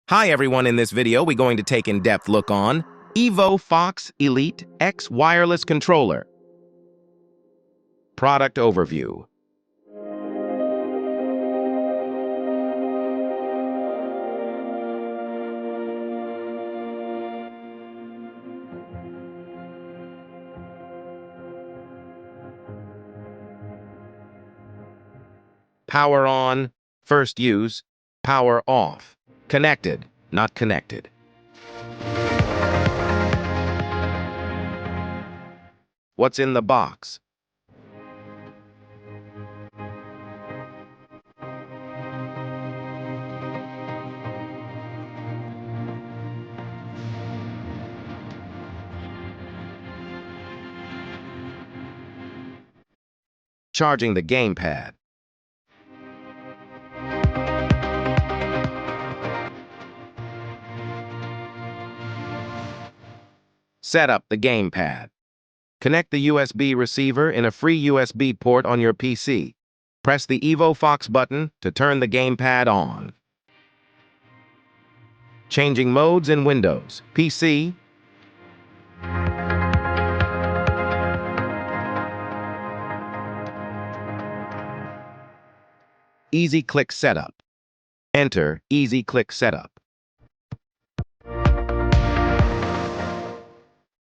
Hi everyone, in this video we're going to take in-depth look on EVOFOX Elite X Wireless Controller. Product Overview. Power on, first use, power off. Connected, not connected. What's in the box? Charging the Gamepad. Set up the Gamepad. Connect the USB receiver in a free USB port on your PC. Press the EVOFOX button to turn the Gamepad on. Changing modes in Windows, PC, Easy Click Setup. Enter Easy Click Setup.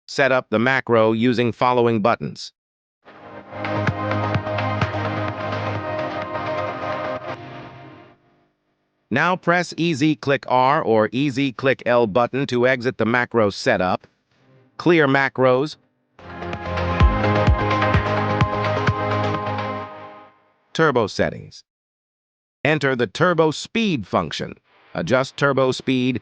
Set up the macro using following buttons. Now press Easy Click R or Easy Click L button to exit the macro setup. Clear macros. Turbo settings. Enter the turbo speed function. Adjust turbo speed.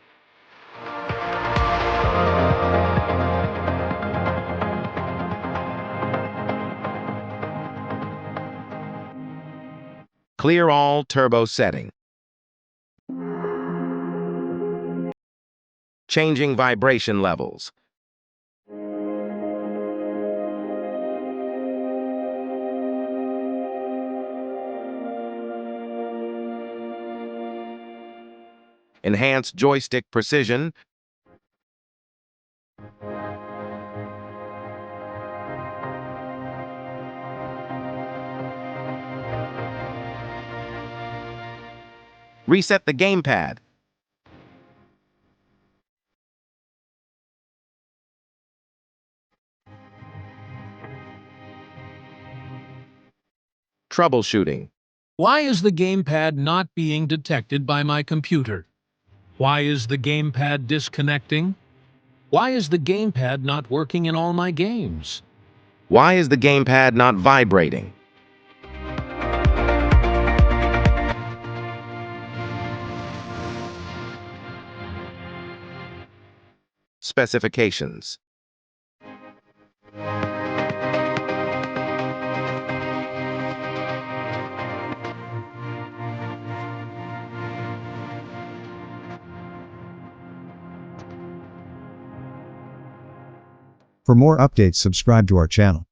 Clear all turbo setting. Changing vibration levels. Enhance joystick precision. Reset the Gamepad. Troubleshooting. Why is the gamepad not being detected by my computer? Why is the gamepad disconnecting? Why is the gamepad not working in all my games? Why is the Gamepad not vibrating? Specifications. For more updates, subscribe to our channel.